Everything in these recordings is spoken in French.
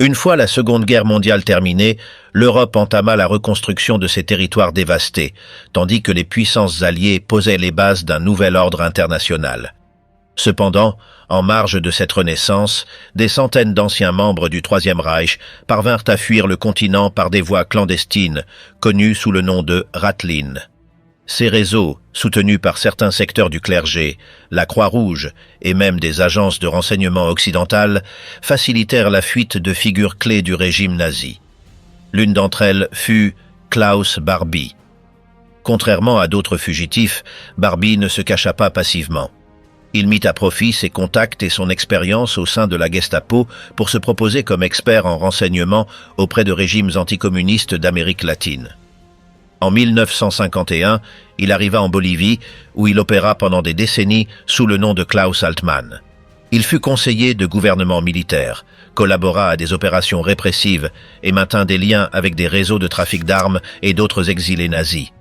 Une fois la Seconde Guerre mondiale terminée, l'Europe entama la reconstruction de ses territoires dévastés, tandis que les puissances alliées posaient les bases d'un nouvel ordre international. Cependant, en marge de cette renaissance, des centaines d'anciens membres du Troisième Reich parvinrent à fuir le continent par des voies clandestines, connues sous le nom de Ratlin. Ces réseaux, soutenus par certains secteurs du clergé, la Croix-Rouge et même des agences de renseignement occidentales, facilitèrent la fuite de figures clés du régime nazi. L'une d'entre elles fut Klaus Barbie. Contrairement à d'autres fugitifs, Barbie ne se cacha pas passivement. Il mit à profit ses contacts et son expérience au sein de la Gestapo pour se proposer comme expert en renseignement auprès de régimes anticommunistes d'Amérique latine. En 1951, il arriva en Bolivie, où il opéra pendant des décennies sous le nom de Klaus Altmann. Il fut conseiller de gouvernement militaire, collabora à des opérations répressives et maintint des liens avec des réseaux de trafic d'armes et d'autres exilés nazis.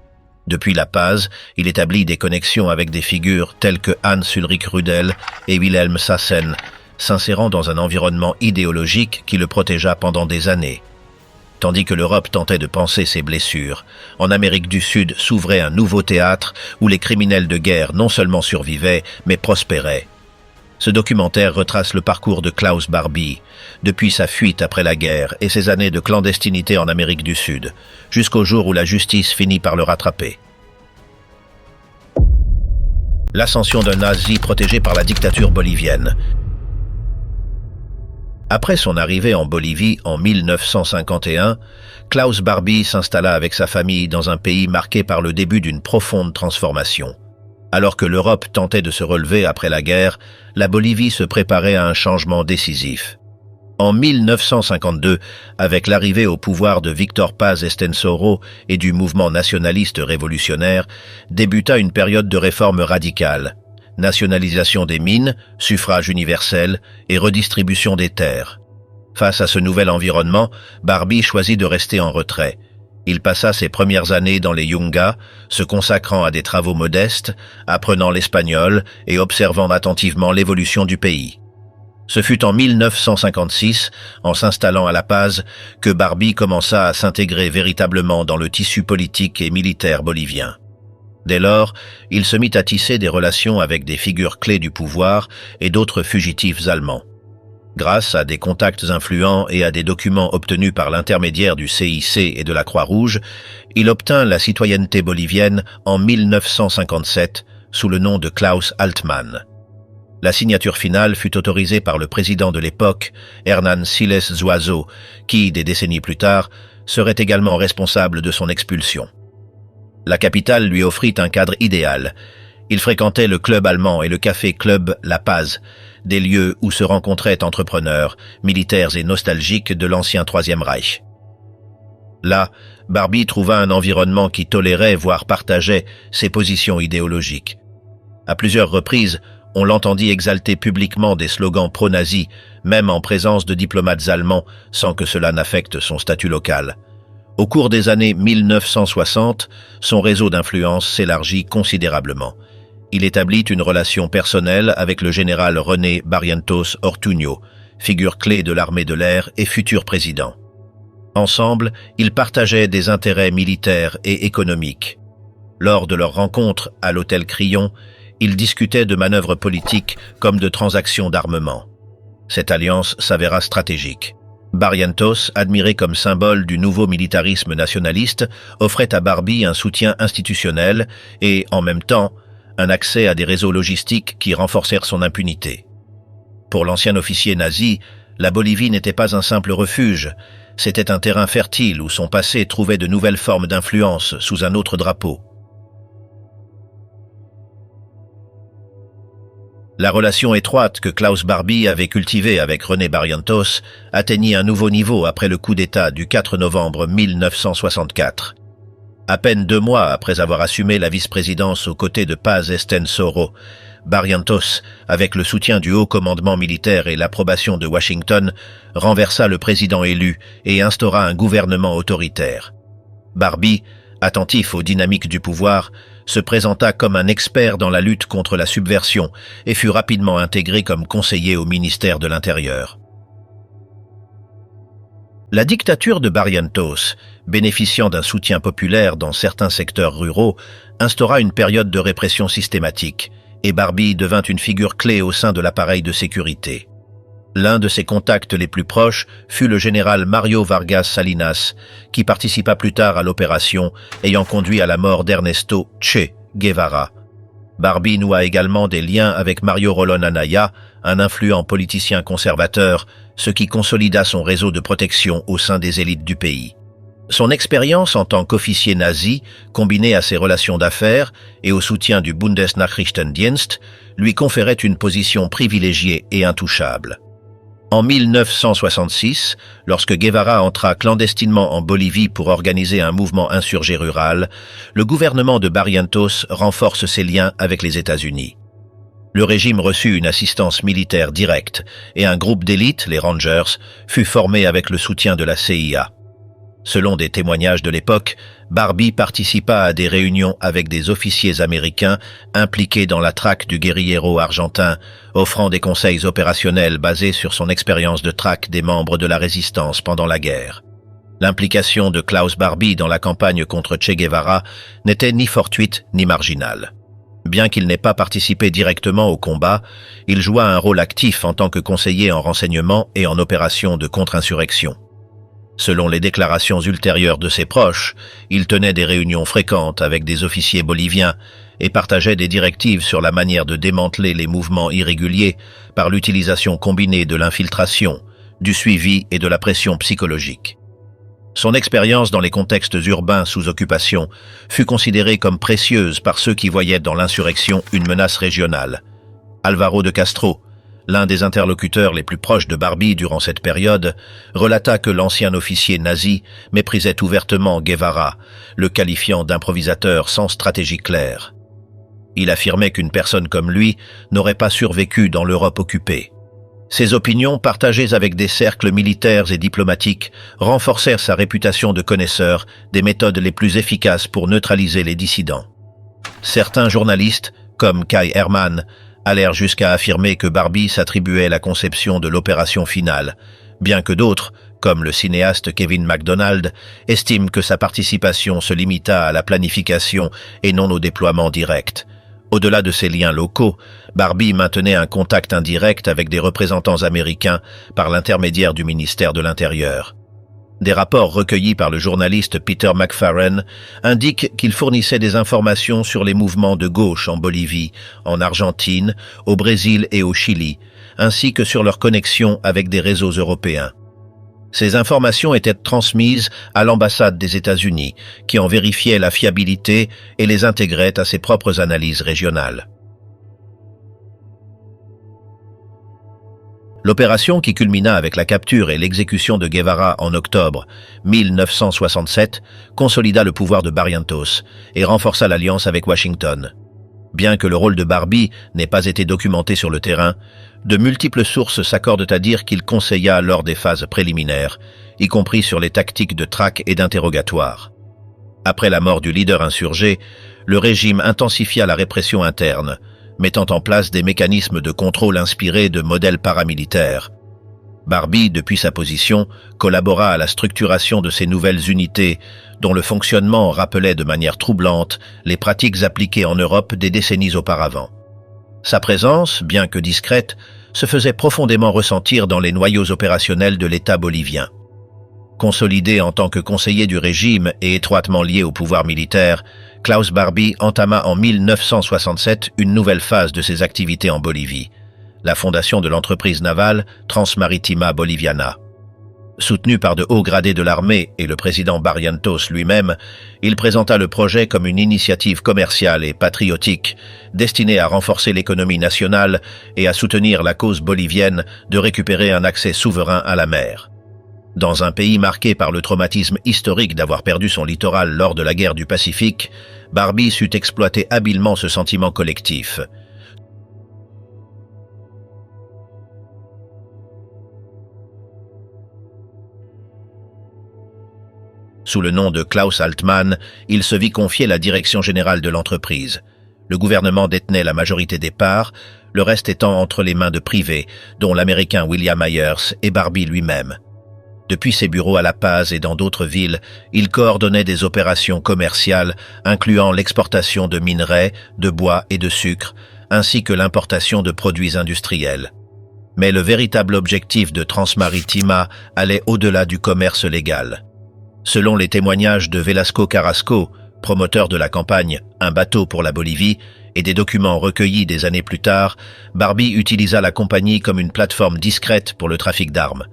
Depuis La Paz, il établit des connexions avec des figures telles que Hans-Ulrich Rudel et Wilhelm Sassen, s'insérant dans un environnement idéologique qui le protégea pendant des années. Tandis que l'Europe tentait de panser ses blessures, en Amérique du Sud s'ouvrait un nouveau théâtre où les criminels de guerre non seulement survivaient, mais prospéraient. Ce documentaire retrace le parcours de Klaus Barbie, depuis sa fuite après la guerre et ses années de clandestinité en Amérique du Sud, jusqu'au jour où la justice finit par le rattraper. L'ascension d'un nazi protégé par la dictature bolivienne. Après son arrivée en Bolivie en 1951, Klaus Barbie s'installa avec sa famille dans un pays marqué par le début d'une profonde transformation. Alors que l'Europe tentait de se relever après la guerre, la Bolivie se préparait à un changement décisif. En 1952, avec l'arrivée au pouvoir de Victor Paz Estenssoro et du mouvement nationaliste révolutionnaire, débuta une période de réformes radicales. Nationalisation des mines, suffrage universel et redistribution des terres. Face à ce nouvel environnement, Barbie choisit de rester en retrait. Il passa ses premières années dans les Yungas, se consacrant à des travaux modestes, apprenant l'espagnol et observant attentivement l'évolution du pays. Ce fut en 1956, en s'installant à La Paz, que Barbie commença à s'intégrer véritablement dans le tissu politique et militaire bolivien. Dès lors, il se mit à tisser des relations avec des figures clés du pouvoir et d'autres fugitifs allemands. Grâce à des contacts influents et à des documents obtenus par l'intermédiaire du CIC et de la Croix-Rouge, il obtint la citoyenneté bolivienne en 1957 sous le nom de Klaus Altmann. La signature finale fut autorisée par le président de l'époque, Hernán Siles Zuazo, qui, des décennies plus tard, serait également responsable de son expulsion. La capitale lui offrit un cadre idéal. Il fréquentait le club allemand et le café-club La Paz, des lieux où se rencontraient entrepreneurs, militaires et nostalgiques de l'ancien Troisième Reich. Là, Barbie trouva un environnement qui tolérait, voire partageait, ses positions idéologiques. À plusieurs reprises, on l'entendit exalter publiquement des slogans pro-nazis, même en présence de diplomates allemands, sans que cela n'affecte son statut local. Au cours des années 1960, son réseau d'influence s'élargit considérablement. Il établit une relation personnelle avec le général René Barrientos Ortuño, figure clé de l'armée de l'air et futur président. Ensemble, ils partageaient des intérêts militaires et économiques. Lors de leur rencontre à l'hôtel Crillon, ils discutaient de manœuvres politiques comme de transactions d'armement. Cette alliance s'avéra stratégique. Barrientos, admiré comme symbole du nouveau militarisme nationaliste, offrait à Barbie un soutien institutionnel et, en même temps, un accès à des réseaux logistiques qui renforcèrent son impunité. Pour l'ancien officier nazi, la Bolivie n'était pas un simple refuge, c'était un terrain fertile où son passé trouvait de nouvelles formes d'influence sous un autre drapeau. La relation étroite que Klaus Barbie avait cultivée avec René Barrientos atteignit un nouveau niveau après le coup d'État du 4 novembre 1964. À peine 2 mois après avoir assumé la vice-présidence aux côtés de Paz Estenssoro, Barrientos, avec le soutien du haut commandement militaire et l'approbation de Washington, renversa le président élu et instaura un gouvernement autoritaire. Barbie, attentif aux dynamiques du pouvoir, se présenta comme un expert dans la lutte contre la subversion et fut rapidement intégré comme conseiller au ministère de l'Intérieur. La dictature de Barrientos, bénéficiant d'un soutien populaire dans certains secteurs ruraux, instaura une période de répression systématique, et Barbie devint une figure clé au sein de l'appareil de sécurité. L'un de ses contacts les plus proches fut le général Mario Vargas Salinas, qui participa plus tard à l'opération ayant conduit à la mort d'Ernesto Che Guevara. Barbie noua également des liens avec Mario Rolón Anaya, un influent politicien conservateur, ce qui consolida son réseau de protection au sein des élites du pays. Son expérience en tant qu'officier nazi, combinée à ses relations d'affaires et au soutien du Bundesnachrichtendienst, lui conférait une position privilégiée et intouchable. En 1966, lorsque Guevara entra clandestinement en Bolivie pour organiser un mouvement insurgé rural, le gouvernement de Barrientos renforce ses liens avec les États-Unis. Le régime reçut une assistance militaire directe et un groupe d'élite, les Rangers, fut formé avec le soutien de la CIA. Selon des témoignages de l'époque, Barbie participa à des réunions avec des officiers américains impliqués dans la traque du guérillero argentin, offrant des conseils opérationnels basés sur son expérience de traque des membres de la résistance pendant la guerre. L'implication de Klaus Barbie dans la campagne contre Che Guevara n'était ni fortuite ni marginale. Bien qu'il n'ait pas participé directement au combat, il joua un rôle actif en tant que conseiller en renseignement et en opérations de contre-insurrection. Selon les déclarations ultérieures de ses proches, il tenait des réunions fréquentes avec des officiers boliviens et partageait des directives sur la manière de démanteler les mouvements irréguliers par l'utilisation combinée de l'infiltration, du suivi et de la pression psychologique. Son expérience dans les contextes urbains sous occupation fut considérée comme précieuse par ceux qui voyaient dans l'insurrection une menace régionale. Alvaro de Castro, l'un des interlocuteurs les plus proches de Barbie durant cette période, relata que l'ancien officier nazi méprisait ouvertement Guevara, le qualifiant d'improvisateur sans stratégie claire. Il affirmait qu'une personne comme lui n'aurait pas survécu dans l'Europe occupée. Ses opinions, partagées avec des cercles militaires et diplomatiques, renforcèrent sa réputation de connaisseur des méthodes les plus efficaces pour neutraliser les dissidents. Certains journalistes, comme Kai Hermann, allèrent jusqu'à affirmer que Barbie s'attribuait la conception de l'opération finale, bien que d'autres, comme le cinéaste Kevin MacDonald, estiment que sa participation se limita à la planification et non au déploiement direct. Au-delà de ses liens locaux, Barbie maintenait un contact indirect avec des représentants américains par l'intermédiaire du ministère de l'Intérieur. Des rapports recueillis par le journaliste Peter McFarren indiquent qu'il fournissait des informations sur les mouvements de gauche en Bolivie, en Argentine, au Brésil et au Chili, ainsi que sur leurs connexions avec des réseaux européens. Ces informations étaient transmises à l'ambassade des États-Unis, qui en vérifiait la fiabilité et les intégrait à ses propres analyses régionales. L'opération qui culmina avec la capture et l'exécution de Guevara en octobre 1967 consolida le pouvoir de Barrientos et renforça l'alliance avec Washington. Bien que le rôle de Barbie n'ait pas été documenté sur le terrain, de multiples sources s'accordent à dire qu'il conseilla lors des phases préliminaires, y compris sur les tactiques de traque et d'interrogatoire. Après la mort du leader insurgé, le régime intensifia la répression interne, mettant en place des mécanismes de contrôle inspirés de modèles paramilitaires. Barbie, depuis sa position, collabora à la structuration de ces nouvelles unités, dont le fonctionnement rappelait de manière troublante les pratiques appliquées en Europe des décennies auparavant. Sa présence, bien que discrète, se faisait profondément ressentir dans les noyaux opérationnels de l'État bolivien. Consolidé en tant que conseiller du régime et étroitement lié au pouvoir militaire, Klaus Barbie entama en 1967 une nouvelle phase de ses activités en Bolivie, la fondation de l'entreprise navale Transmaritima Boliviana. Soutenu par de hauts gradés de l'armée et le président Barrientos lui-même, il présenta le projet comme une initiative commerciale et patriotique destinée à renforcer l'économie nationale et à soutenir la cause bolivienne de récupérer un accès souverain à la mer. Dans un pays marqué par le traumatisme historique d'avoir perdu son littoral lors de la guerre du Pacifique, Barbie sut exploiter habilement ce sentiment collectif. Sous le nom de Klaus Altmann, il se vit confier la direction générale de l'entreprise. Le gouvernement détenait la majorité des parts, le reste étant entre les mains de privés, dont l'Américain William Myers et Barbie lui-même. Depuis ses bureaux à La Paz et dans d'autres villes, il coordonnait des opérations commerciales incluant l'exportation de minerais, de bois et de sucre, ainsi que l'importation de produits industriels. Mais le véritable objectif de Transmaritima allait au-delà du commerce légal. Selon les témoignages de Velasco Carrasco, promoteur de la campagne « Un bateau pour la Bolivie », et des documents recueillis des années plus tard, Barbie utilisa la compagnie comme une plateforme discrète pour le trafic d'armes.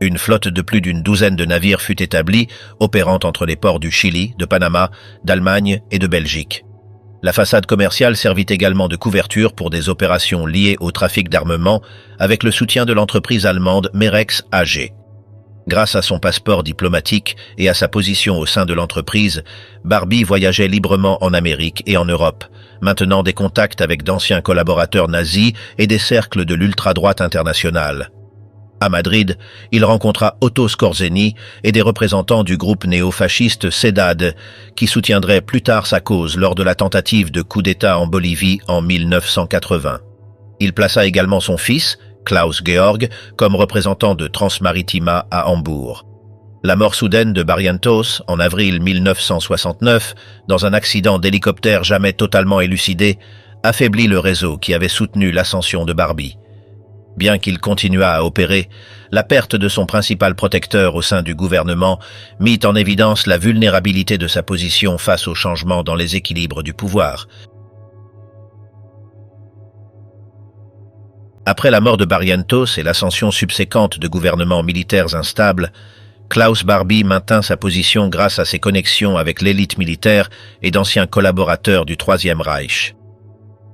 Une flotte de plus d'une douzaine de navires fut établie, opérant entre les ports du Chili, de Panama, d'Allemagne et de Belgique. La façade commerciale servit également de couverture pour des opérations liées au trafic d'armement avec le soutien de l'entreprise allemande Merex AG. Grâce à son passeport diplomatique et à sa position au sein de l'entreprise, Barbie voyageait librement en Amérique et en Europe, maintenant des contacts avec d'anciens collaborateurs nazis et des cercles de l'ultra-droite internationale. À Madrid, il rencontra Otto Skorzeny et des représentants du groupe néo-fasciste CEDAD, qui soutiendraient plus tard sa cause lors de la tentative de coup d'État en Bolivie en 1980. Il plaça également son fils, Klaus Georg, comme représentant de Transmaritima à Hambourg. La mort soudaine de Barrientos, en avril 1969, dans un accident d'hélicoptère jamais totalement élucidé, affaiblit le réseau qui avait soutenu l'ascension de Barbie. Bien qu'il continuât à opérer, la perte de son principal protecteur au sein du gouvernement mit en évidence la vulnérabilité de sa position face aux changements dans les équilibres du pouvoir. Après la mort de Barrientos et l'ascension subséquente de gouvernements militaires instables, Klaus Barbie maintint sa position grâce à ses connexions avec l'élite militaire et d'anciens collaborateurs du Troisième Reich.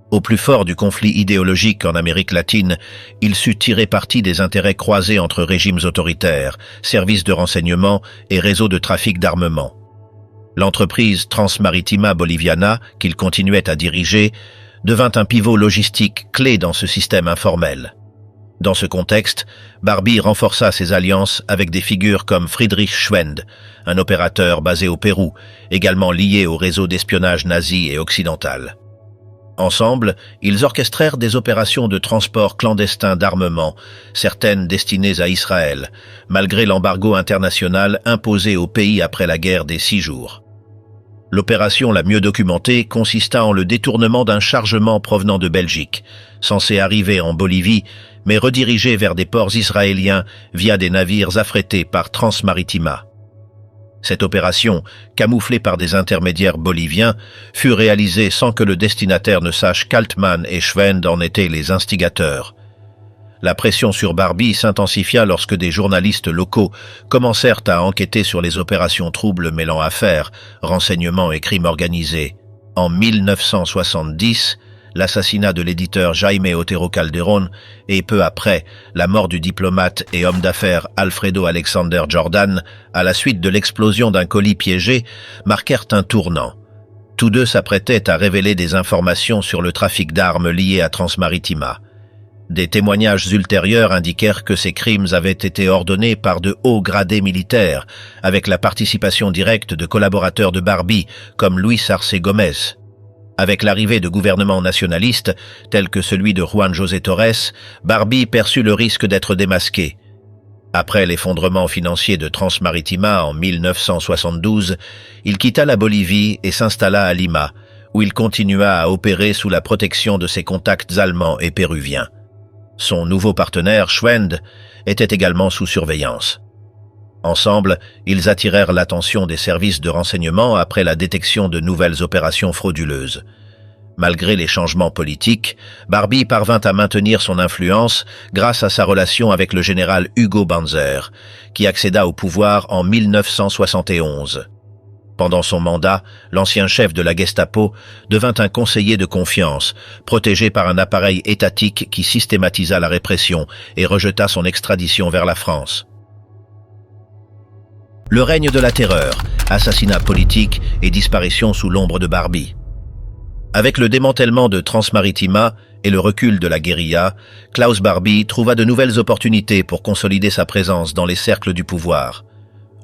Au plus fort du conflit idéologique en Amérique latine, il sut tirer parti des intérêts croisés entre régimes autoritaires, services de renseignement et réseaux de trafic d'armement. L'entreprise Transmaritima Boliviana, qu'il continuait à diriger, devint un pivot logistique clé dans ce système informel. Dans ce contexte, Barbie renforça ses alliances avec des figures comme Friedrich Schwend, un opérateur basé au Pérou, également lié au réseau d'espionnage nazi et occidental. Ensemble, ils orchestrèrent des opérations de transport clandestin d'armement, certaines destinées à Israël, malgré l'embargo international imposé au pays après la guerre des 6 jours. L'opération la mieux documentée consista en le détournement d'un chargement provenant de Belgique, censé arriver en Bolivie, mais redirigé vers des ports israéliens via des navires affrétés par Transmaritima. Cette opération, camouflée par des intermédiaires boliviens, fut réalisée sans que le destinataire ne sache qu'Altman et Schwend en étaient les instigateurs. La pression sur Barbie s'intensifia lorsque des journalistes locaux commencèrent à enquêter sur les opérations troubles mêlant affaires, renseignements et crimes organisés. En 1970, l'assassinat de l'éditeur Jaime Otero Calderón et peu après, la mort du diplomate et homme d'affaires Alfredo Alexander Jordan à la suite de l'explosion d'un colis piégé marquèrent un tournant. Tous deux s'apprêtaient à révéler des informations sur le trafic d'armes lié à Transmaritima. Des témoignages ultérieurs indiquèrent que ces crimes avaient été ordonnés par de hauts gradés militaires, avec la participation directe de collaborateurs de Barbie, comme Luis Arce Gomez. Avec l'arrivée de gouvernements nationalistes, tels que celui de Juan José Torres, Barbie perçut le risque d'être démasqué. Après l'effondrement financier de Transmaritima en 1972, il quitta la Bolivie et s'installa à Lima, où il continua à opérer sous la protection de ses contacts allemands et péruviens. Son nouveau partenaire, Schwend, était également sous surveillance. Ensemble, ils attirèrent l'attention des services de renseignement après la détection de nouvelles opérations frauduleuses. Malgré les changements politiques, Barbie parvint à maintenir son influence grâce à sa relation avec le général Hugo Banzer, qui accéda au pouvoir en 1971. Pendant son mandat, l'ancien chef de la Gestapo devint un conseiller de confiance, protégé par un appareil étatique qui systématisa la répression et rejeta son extradition vers la France. Le règne de la terreur, assassinat politique et disparition sous l'ombre de Barbie. Avec le démantèlement de Transmaritima et le recul de la guérilla, Klaus Barbie trouva de nouvelles opportunités pour consolider sa présence dans les cercles du pouvoir.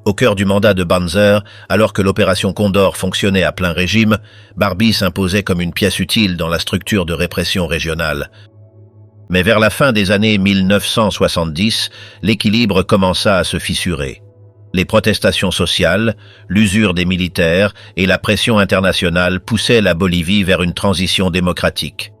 Au cœur du mandat de Banzer, alors que l'opération Condor fonctionnait à plein régime, Barbie s'imposait comme une pièce utile dans la structure de répression régionale. Mais vers la fin des années 1970, l'équilibre commença à se fissurer. Les protestations sociales, l'usure des militaires et la pression internationale poussaient la Bolivie vers une transition démocratique.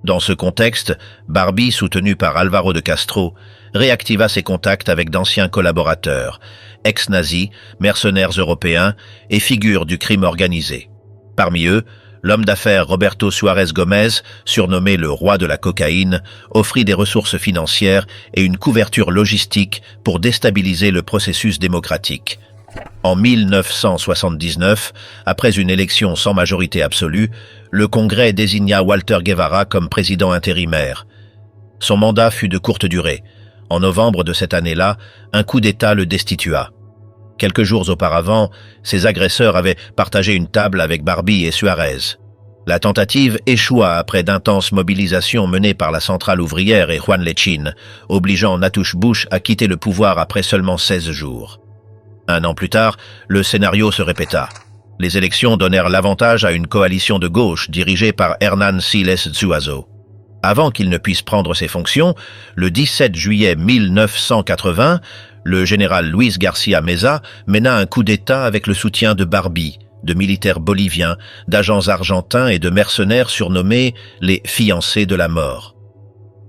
Dans ce contexte, Barbie, soutenu par Álvaro de Castro, réactiva ses contacts avec d'anciens collaborateurs, ex-nazis, mercenaires européens et figures du crime organisé. Parmi eux, l'homme d'affaires Roberto Suárez Gómez, surnommé le roi de la cocaïne, offrit des ressources financières et une couverture logistique pour déstabiliser le processus démocratique. En 1979, après une élection sans majorité absolue, le Congrès désigna Walter Guevara comme président intérimaire. Son mandat fut de courte durée. En novembre de cette année-là, un coup d'État le destitua. Quelques jours auparavant, ses agresseurs avaient partagé une table avec Barbie et Suárez. La tentative échoua après d'intenses mobilisations menées par la centrale ouvrière et Juan Lechín, obligeant Natush Bush à quitter le pouvoir après seulement 16 jours. Un an plus tard, le scénario se répéta. Les élections donnèrent l'avantage à une coalition de gauche dirigée par Hernán Siles Zuazo. Avant qu'il ne puisse prendre ses fonctions, le 17 juillet 1980, le général Luis García Meza mena un coup d'État avec le soutien de Barbie, de militaires boliviens, d'agents argentins et de mercenaires surnommés les fiancés de la mort.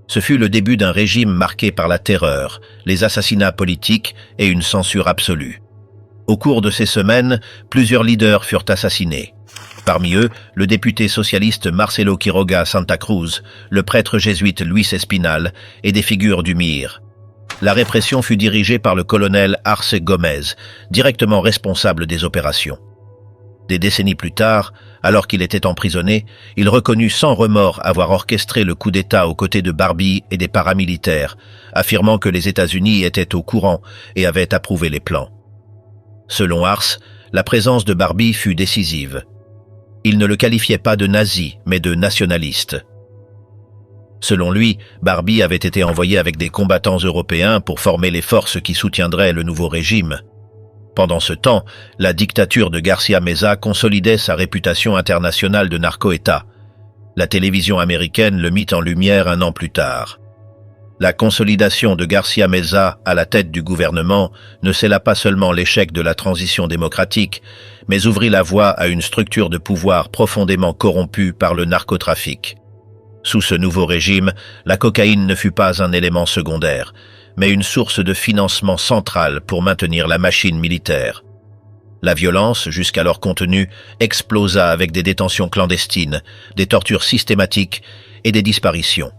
Ce fut le début d'un régime marqué par la terreur, les assassinats politiques et une censure absolue. Au cours de ces semaines, plusieurs leaders furent assassinés. Parmi eux, le député socialiste Marcelo Quiroga Santa Cruz, le prêtre jésuite Luis Espinal et des figures du MIR. La répression fut dirigée par le colonel Arce Gómez, directement responsable des opérations. Des décennies plus tard, alors qu'il était emprisonné, il reconnut sans remords avoir orchestré le coup d'État aux côtés de Barbie et des paramilitaires, affirmant que les États-Unis étaient au courant et avaient approuvé les plans. Selon Arce, la présence de Barbie fut décisive. Il ne le qualifiait pas de nazi, mais de nationaliste. Selon lui, Barbie avait été envoyé avec des combattants européens pour former les forces qui soutiendraient le nouveau régime. Pendant ce temps, la dictature de García Meza consolidait sa réputation internationale de narco-État. La télévision américaine le mit en lumière un an plus tard. La consolidation de García Meza à la tête du gouvernement ne scella pas seulement l'échec de la transition démocratique, mais ouvrit la voie à une structure de pouvoir profondément corrompue par le narcotrafic. Sous ce nouveau régime, la cocaïne ne fut pas un élément secondaire, mais une source de financement centrale pour maintenir la machine militaire. La violence, jusqu'alors contenue, explosa avec des détentions clandestines, des tortures systématiques et des disparitions.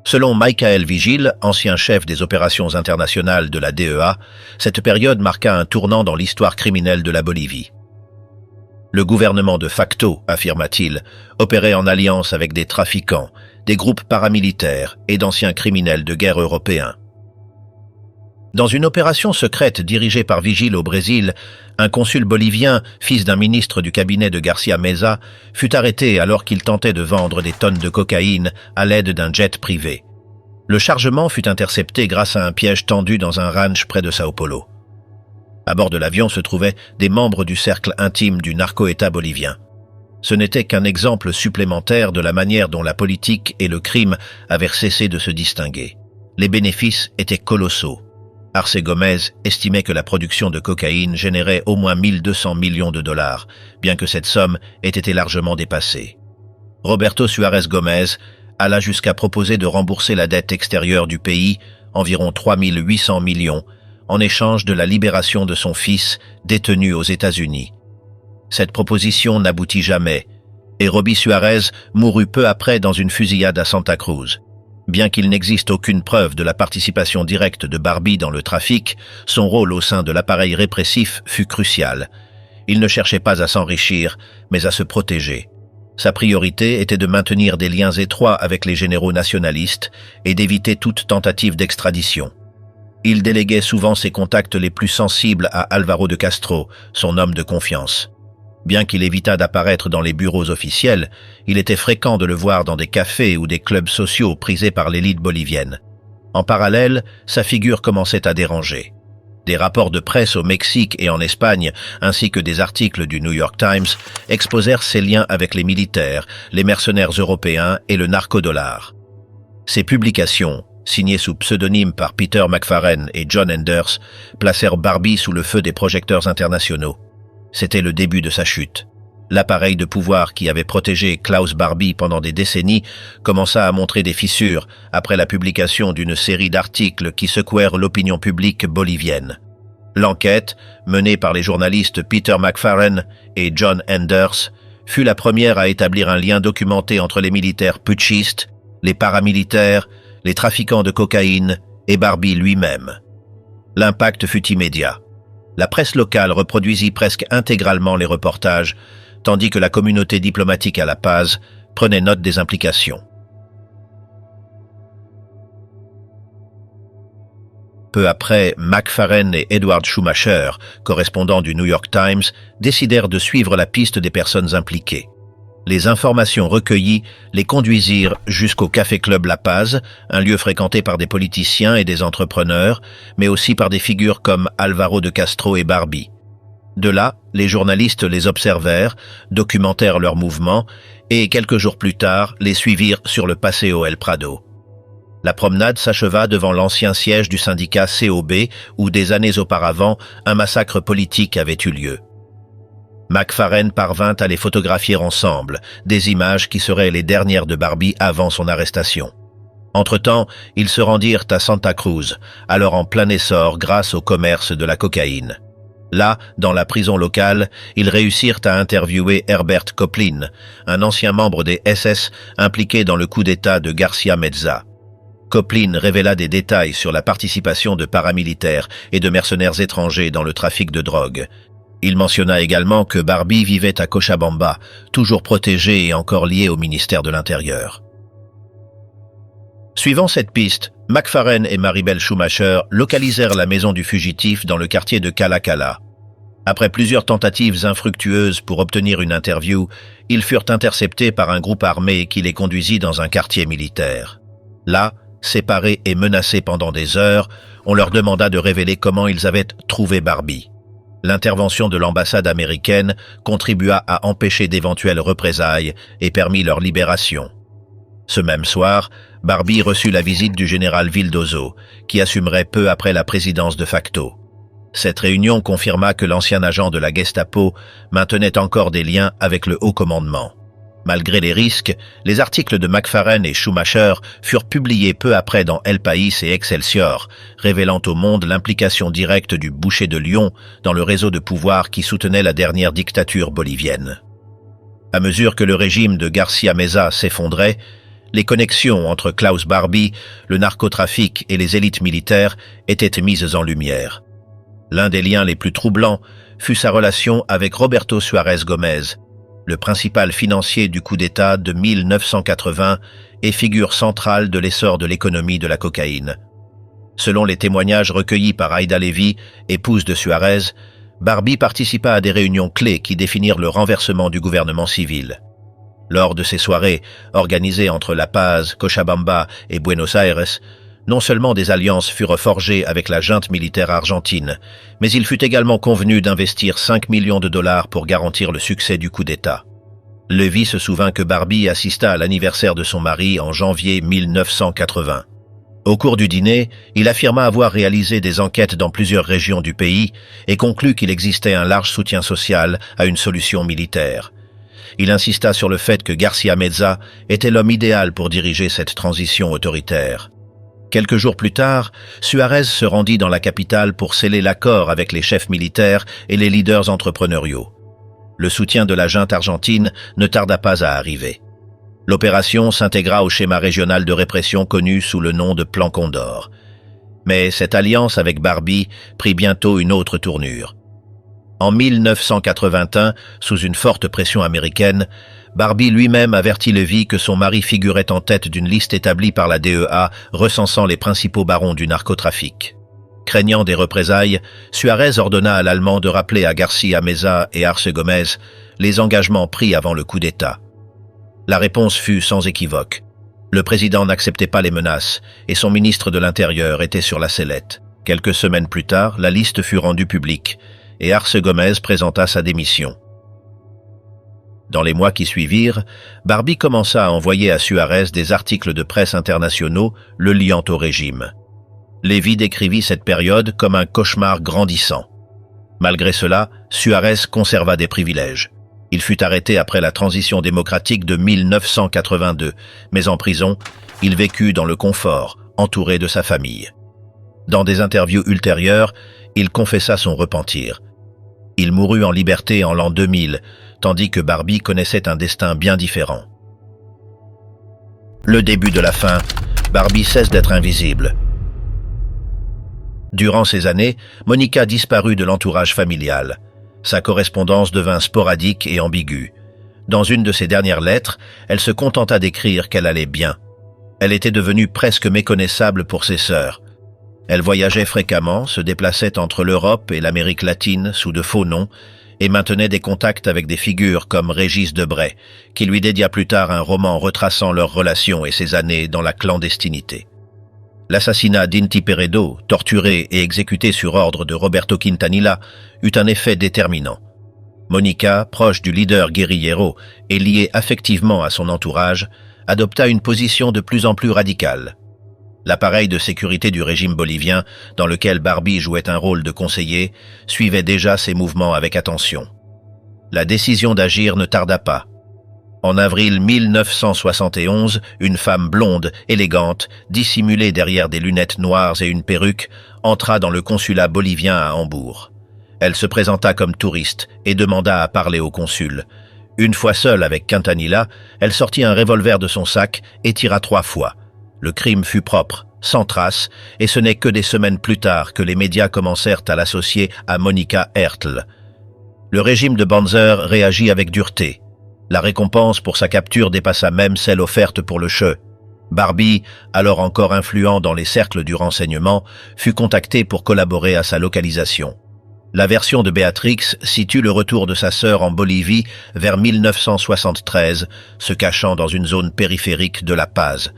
Selon Michael Vigil, ancien chef des opérations internationales de la DEA, cette période marqua un tournant dans l'histoire criminelle de la Bolivie. Le gouvernement de facto, affirma-t-il, opérait en alliance avec des trafiquants, des groupes paramilitaires et d'anciens criminels de guerre européens. Dans une opération secrète dirigée par Vigil au Brésil, un consul bolivien, fils d'un ministre du cabinet de García Meza, fut arrêté alors qu'il tentait de vendre des tonnes de cocaïne à l'aide d'un jet privé. Le chargement fut intercepté grâce à un piège tendu dans un ranch près de Sao Paulo. À bord de l'avion se trouvaient des membres du cercle intime du narco-État bolivien. Ce n'était qu'un exemple supplémentaire de la manière dont la politique et le crime avaient cessé de se distinguer. Les bénéfices étaient colossaux. Arce Gómez estimait que la production de cocaïne générait au moins 1200 millions de dollars, bien que cette somme ait été largement dépassée. Roberto Suárez Gómez alla jusqu'à proposer de rembourser la dette extérieure du pays, environ 3800 millions, en échange de la libération de son fils détenu aux États-Unis. Cette proposition n'aboutit jamais, et Roby Suárez mourut peu après dans une fusillade à Santa Cruz. Bien qu'il n'existe aucune preuve de la participation directe de Barbie dans le trafic, son rôle au sein de l'appareil répressif fut crucial. Il ne cherchait pas à s'enrichir, mais à se protéger. Sa priorité était de maintenir des liens étroits avec les généraux nationalistes et d'éviter toute tentative d'extradition. Il déléguait souvent ses contacts les plus sensibles à Álvaro de Castro, son homme de confiance. Bien qu'il évitât d'apparaître dans les bureaux officiels, il était fréquent de le voir dans des cafés ou des clubs sociaux prisés par l'élite bolivienne. En parallèle, sa figure commençait à déranger. Des rapports de presse au Mexique et en Espagne, ainsi que des articles du New York Times, exposèrent ses liens avec les militaires, les mercenaires européens et le narcodollar. Ces publications, signées sous pseudonyme par Peter McFarlane et John Enders, placèrent Barbie sous le feu des projecteurs internationaux. C'était le début de sa chute. L'appareil de pouvoir qui avait protégé Klaus Barbie pendant des décennies commença à montrer des fissures après la publication d'une série d'articles qui secouèrent l'opinion publique bolivienne. L'enquête, menée par les journalistes Peter McFarlane et John Enders, fut la première à établir un lien documenté entre les militaires putschistes, les paramilitaires, les trafiquants de cocaïne et Barbie lui-même. L'impact fut immédiat. La presse locale reproduisit presque intégralement les reportages, tandis que la communauté diplomatique à La Paz prenait note des implications. Peu après, McFarlane et Edward Schumacher, correspondants du New York Times, décidèrent de suivre la piste des personnes impliquées. Les informations recueillies les conduisirent jusqu'au Café Club La Paz, un lieu fréquenté par des politiciens et des entrepreneurs, mais aussi par des figures comme Alvaro de Castro et Barbie. De là, les journalistes les observèrent, documentèrent leurs mouvements et, quelques jours plus tard, les suivirent sur le Paseo El Prado. La promenade s'acheva devant l'ancien siège du syndicat COB où, des années auparavant, un massacre politique avait eu lieu. McFarlane parvint à les photographier ensemble, des images qui seraient les dernières de Barbie avant son arrestation. Entre-temps, ils se rendirent à Santa Cruz, alors en plein essor grâce au commerce de la cocaïne. Là, dans la prison locale, ils réussirent à interviewer Herbert Koplin, un ancien membre des SS impliqué dans le coup d'État de Garcia Meza. Koplin révéla des détails sur la participation de paramilitaires et de mercenaires étrangers dans le trafic de drogue. Il mentionna également que Barbie vivait à Cochabamba, toujours protégée et encore liée au ministère de l'Intérieur. Suivant cette piste, McFarlane et Maribel Schumacher localisèrent la maison du fugitif dans le quartier de Cala Cala. Après plusieurs tentatives infructueuses pour obtenir une interview, ils furent interceptés par un groupe armé qui les conduisit dans un quartier militaire. Là, séparés et menacés pendant des heures, on leur demanda de révéler comment ils avaient trouvé Barbie. L'intervention de l'ambassade américaine contribua à empêcher d'éventuelles représailles et permit leur libération. Ce même soir, Barbie reçut la visite du général Vildoso, qui assumerait peu après la présidence de facto. Cette réunion confirma que l'ancien agent de la Gestapo maintenait encore des liens avec le haut commandement. Malgré les risques, les articles de McFarlane et Schumacher furent publiés peu après dans El País et Excelsior, révélant au monde l'implication directe du boucher de Lyon dans le réseau de pouvoir qui soutenait la dernière dictature bolivienne. À mesure que le régime de Garcia Meza s'effondrait, les connexions entre Klaus Barbie, le narcotrafic et les élites militaires étaient mises en lumière. L'un des liens les plus troublants fut sa relation avec Roberto Suárez Gómez, le principal financier du coup d'État de 1980 et figure centrale de l'essor de l'économie de la cocaïne. Selon les témoignages recueillis par Aida Levy, épouse de Suárez, Barbie participa à des réunions clés qui définirent le renversement du gouvernement civil. Lors de ces soirées, organisées entre La Paz, Cochabamba et Buenos Aires, non seulement des alliances furent forgées avec la junte militaire argentine, mais il fut également convenu d'investir 5 millions de dollars pour garantir le succès du coup d'État. Levy se souvint que Barbie assista à l'anniversaire de son mari en janvier 1980. Au cours du dîner, il affirma avoir réalisé des enquêtes dans plusieurs régions du pays et conclut qu'il existait un large soutien social à une solution militaire. Il insista sur le fait que Garcia Meza était l'homme idéal pour diriger cette transition autoritaire. Quelques jours plus tard, Suárez se rendit dans la capitale pour sceller l'accord avec les chefs militaires et les leaders entrepreneuriaux. Le soutien de la junte argentine ne tarda pas à arriver. L'opération s'intégra au schéma régional de répression connu sous le nom de Plan Condor. Mais cette alliance avec Barbie prit bientôt une autre tournure. En 1981, sous une forte pression américaine, Barbie lui-même avertit Levy que son mari figurait en tête d'une liste établie par la DEA recensant les principaux barons du narcotrafic. Craignant des représailles, Suárez ordonna à l'Allemand de rappeler à Garcia Meza et Arce Gómez les engagements pris avant le coup d'État. La réponse fut sans équivoque. Le président n'acceptait pas les menaces et son ministre de l'Intérieur était sur la sellette. Quelques semaines plus tard, la liste fut rendue publique et Arce Gómez présenta sa démission. Dans les mois qui suivirent, Barbie commença à envoyer à Suarez des articles de presse internationaux le liant au régime. Lévy décrivit cette période comme un cauchemar grandissant. Malgré cela, Suarez conserva des privilèges. Il fut arrêté après la transition démocratique de 1982, mais en prison, il vécut dans le confort, entouré de sa famille. Dans des interviews ultérieures, il confessa son repentir. Il mourut en liberté en l'an 2000, tandis que Barbie connaissait un destin bien différent. Le début de la fin, Barbie cesse d'être invisible. Durant ces années, Monica disparut de l'entourage familial. Sa correspondance devint sporadique et ambiguë. Dans une de ses dernières lettres, elle se contenta d'écrire qu'elle allait bien. Elle était devenue presque méconnaissable pour ses sœurs. Elle voyageait fréquemment, se déplaçait entre l'Europe et l'Amérique latine sous de faux noms et maintenait des contacts avec des figures comme Régis Debray, qui lui dédia plus tard un roman retraçant leurs relations et ses années dans la clandestinité. L'assassinat d'Inti Peredo, torturé et exécuté sur ordre de Roberto Quintanilla, eut un effet déterminant. Monica, proche du leader guérillero et liée affectivement à son entourage, adopta une position de plus en plus radicale. L'appareil de sécurité du régime bolivien, dans lequel Barbie jouait un rôle de conseiller, suivait déjà ses mouvements avec attention. La décision d'agir ne tarda pas. En avril 1971, une femme blonde, élégante, dissimulée derrière des lunettes noires et une perruque, entra dans le consulat bolivien à Hambourg. Elle se présenta comme touriste et demanda à parler au consul. Une fois seule avec Quintanilla, elle sortit un revolver de son sac et tira 3 fois. Le crime fut propre, sans trace, et ce n'est que des semaines plus tard que les médias commencèrent à l'associer à Monica Hertl. Le régime de Banzer réagit avec dureté. La récompense pour sa capture dépassa même celle offerte pour le Che. Barbie, alors encore influent dans les cercles du renseignement, fut contacté pour collaborer à sa localisation. La version de Béatrix situe le retour de sa sœur en Bolivie vers 1973, se cachant dans une zone périphérique de La Paz.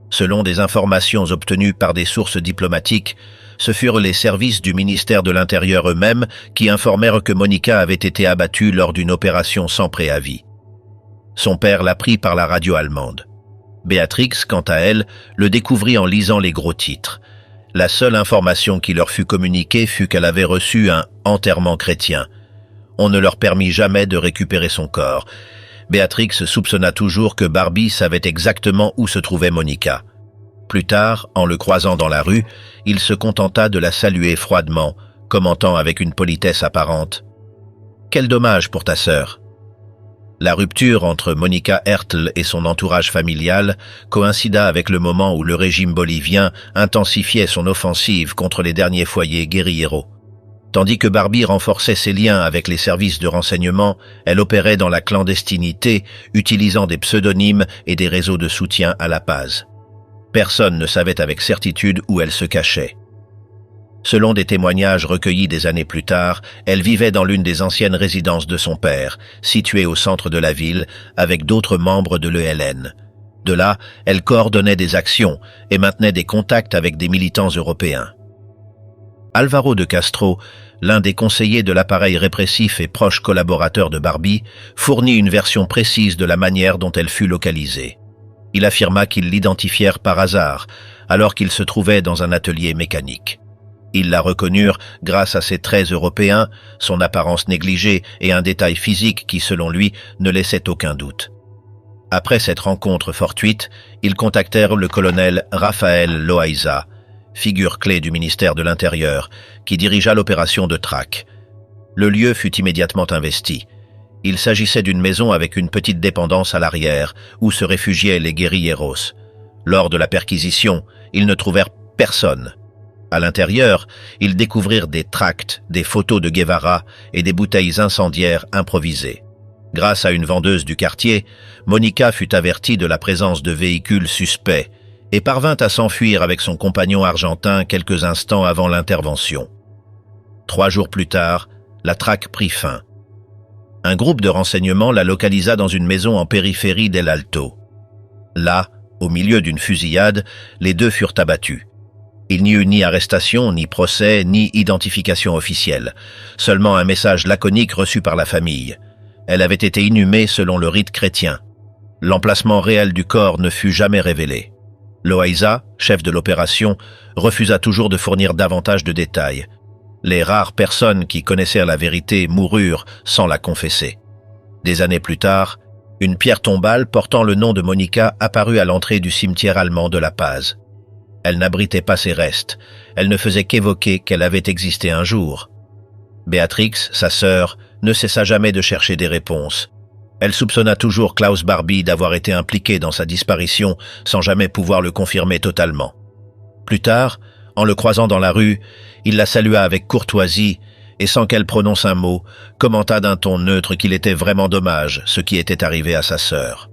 Selon des informations obtenues par des sources diplomatiques, ce furent les services du ministère de l'Intérieur eux-mêmes qui informèrent que Monica avait été abattue lors d'une opération sans préavis. Son père l'apprit par la radio allemande. Béatrix, quant à elle, le découvrit en lisant les gros titres. La seule information qui leur fut communiquée fut qu'elle avait reçu un enterrement chrétien. On ne leur permit jamais de récupérer son corps. Béatrix soupçonna toujours que Barbie savait exactement où se trouvait Monica. Plus tard, en le croisant dans la rue, il se contenta de la saluer froidement, commentant avec une politesse apparente. « Quel dommage pour ta sœur !» La rupture entre Monica Hertl et son entourage familial coïncida avec le moment où le régime bolivien intensifiait son offensive contre les derniers foyers guérilleros. Tandis que Barbie renforçait ses liens avec les services de renseignement, elle opérait dans la clandestinité, utilisant des pseudonymes et des réseaux de soutien à La Paz. Personne ne savait avec certitude où elle se cachait. Selon des témoignages recueillis des années plus tard, elle vivait dans l'une des anciennes résidences de son père, située au centre de la ville, avec d'autres membres de l'ELN. De là, elle coordonnait des actions et maintenait des contacts avec des militants européens. Alvaro de Castro, l'un des conseillers de l'appareil répressif et proche collaborateur de Barbie, fournit une version précise de la manière dont elle fut localisée. Il affirma qu'ils l'identifièrent par hasard, alors qu'il se trouvait dans un atelier mécanique. Ils la reconnurent grâce à ses traits européens, son apparence négligée et un détail physique qui, selon lui, ne laissait aucun doute. Après cette rencontre fortuite, ils contactèrent le colonel Rafael Loaiza, figure clé du ministère de l'Intérieur, qui dirigea l'opération de traque. Le lieu fut immédiatement investi. Il s'agissait d'une maison avec une petite dépendance à l'arrière, où se réfugiaient les guérilleros. Lors de la perquisition, ils ne trouvèrent personne. À l'intérieur, ils découvrirent des tracts, des photos de Guevara et des bouteilles incendiaires improvisées. Grâce à une vendeuse du quartier, Monica fut avertie de la présence de véhicules suspects et parvint à s'enfuir avec son compagnon argentin quelques instants avant l'intervention. 3 jours plus tard, la traque prit fin. Un groupe de renseignement la localisa dans une maison en périphérie d'El Alto. Là, au milieu d'une fusillade, les deux furent abattus. Il n'y eut ni arrestation, ni procès, ni identification officielle. Seulement un message laconique reçu par la famille. Elle avait été inhumée selon le rite chrétien. L'emplacement réel du corps ne fut jamais révélé. Loayza, chef de l'opération, refusa toujours de fournir davantage de détails. Les rares personnes qui connaissèrent la vérité moururent sans la confesser. Des années plus tard, une pierre tombale portant le nom de Monica apparut à l'entrée du cimetière allemand de La Paz. Elle n'abritait pas ses restes, elle ne faisait qu'évoquer qu'elle avait existé un jour. Béatrix, sa sœur, ne cessa jamais de chercher des réponses. Elle soupçonna toujours Klaus Barbie d'avoir été impliqué dans sa disparition sans jamais pouvoir le confirmer totalement. Plus tard, en le croisant dans la rue, il la salua avec courtoisie et sans qu'elle prononce un mot, commenta d'un ton neutre qu'il était vraiment dommage ce qui était arrivé à sa sœur.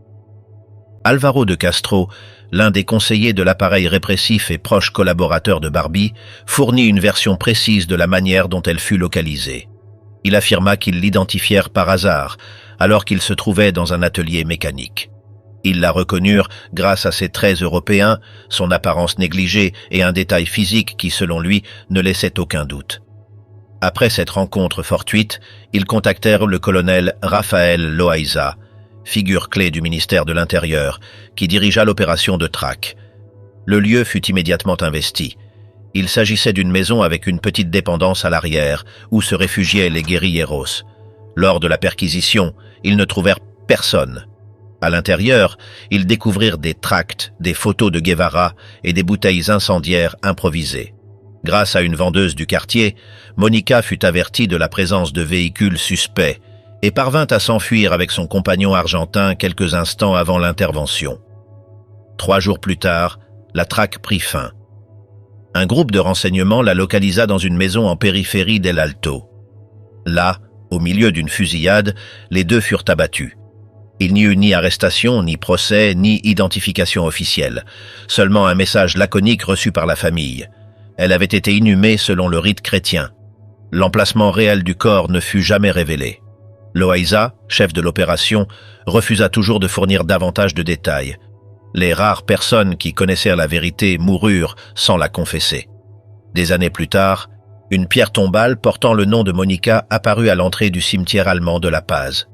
Alvaro de Castro, l'un des conseillers de l'appareil répressif et proche collaborateur de Barbie, fournit une version précise de la manière dont elle fut localisée. Il affirma qu'ils l'identifièrent par hasard, alors qu'il se trouvait dans un atelier mécanique. Ils la reconnurent grâce à ses traits européens, son apparence négligée et un détail physique qui, selon lui, ne laissait aucun doute. Après cette rencontre fortuite, ils contactèrent le colonel Rafael Loayza, figure clé du ministère de l'Intérieur, qui dirigea l'opération de traque. Le lieu fut immédiatement investi. Il s'agissait d'une maison avec une petite dépendance à l'arrière, où se réfugiaient les guérilleros. Lors de la perquisition, ils ne trouvèrent personne. À l'intérieur, ils découvrirent des tracts, des photos de Guevara et des bouteilles incendiaires improvisées. Grâce à une vendeuse du quartier, Monica fut avertie de la présence de véhicules suspects et parvint à s'enfuir avec son compagnon argentin quelques instants avant l'intervention. 3 jours plus tard, la traque prit fin. Un groupe de renseignement la localisa dans une maison en périphérie d'El Alto. Là, au milieu d'une fusillade, les deux furent abattus. Il n'y eut ni arrestation, ni procès, ni identification officielle. Seulement un message laconique reçu par la famille. Elle avait été inhumée selon le rite chrétien. L'emplacement réel du corps ne fut jamais révélé. Loayza, chef de l'opération, refusa toujours de fournir davantage de détails. Les rares personnes qui connaissèrent la vérité moururent sans la confesser. Des années plus tard, une pierre tombale portant le nom de Monica apparut à l'entrée du cimetière allemand de La Paz.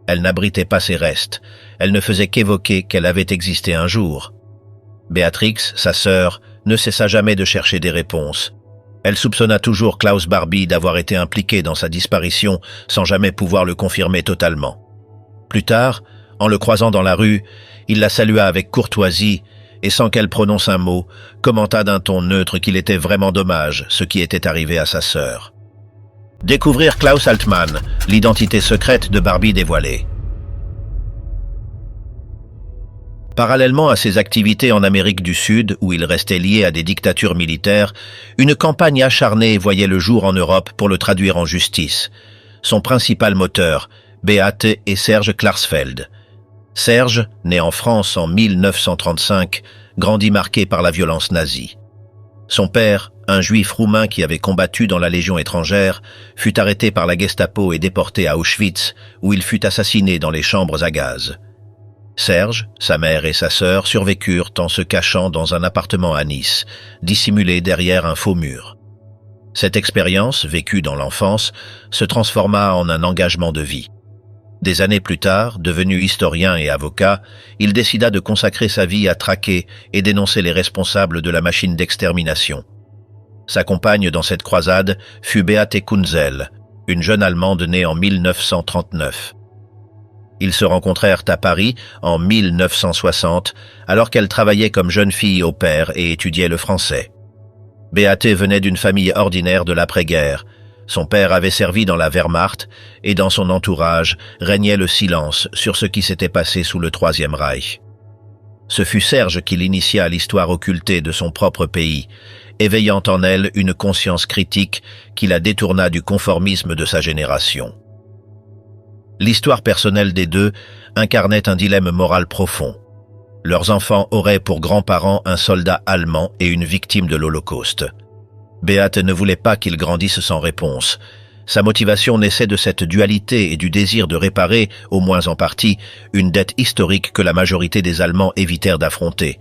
Elle n'abritait pas ses restes, elle ne faisait qu'évoquer qu'elle avait existé un jour. Béatrix, sa sœur, ne cessa jamais de chercher des réponses. Elle soupçonna toujours Klaus Barbie d'avoir été impliqué dans sa disparition sans jamais pouvoir le confirmer totalement. Plus tard, en le croisant dans la rue, il la salua avec courtoisie et sans qu'elle prononce un mot, commenta d'un ton neutre qu'il était vraiment dommage ce qui était arrivé à sa sœur. Découvrir Klaus Altmann, l'identité secrète de Barbie dévoilée. Parallèlement à ses activités en Amérique du Sud, où il restait lié à des dictatures militaires, une campagne acharnée voyait le jour en Europe pour le traduire en justice. Son principal moteur, Beate et Serge Klarsfeld. Serge, né en France en 1935, grandit marqué par la violence nazie. Son père, un juif roumain qui avait combattu dans la Légion étrangère, fut arrêté par la Gestapo et déporté à Auschwitz, où il fut assassiné dans les chambres à gaz. Serge, sa mère et sa sœur survécurent en se cachant dans un appartement à Nice, dissimulé derrière un faux mur. Cette expérience, vécue dans l'enfance, se transforma en un engagement de vie. Des années plus tard, devenu historien et avocat, il décida de consacrer sa vie à traquer et dénoncer les responsables de la machine d'extermination. Sa compagne dans cette croisade fut Beate Kunzel, une jeune Allemande née en 1939. Ils se rencontrèrent à Paris en 1960, alors qu'elle travaillait comme jeune fille au pair et étudiait le français. Beate venait d'une famille ordinaire de l'après-guerre. Son père avait servi dans la Wehrmacht et dans son entourage régnait le silence sur ce qui s'était passé sous le Troisième Reich. Ce fut Serge qui l'initia à l'histoire occultée de son propre pays, éveillant en elle une conscience critique qui la détourna du conformisme de sa génération. L'histoire personnelle des deux incarnait un dilemme moral profond. Leurs enfants auraient pour grands-parents un soldat allemand et une victime de l'Holocauste. Beate ne voulait pas qu'ils grandissent sans réponse. Sa motivation naissait de cette dualité et du désir de réparer, au moins en partie, une dette historique que la majorité des Allemands évitèrent d'affronter.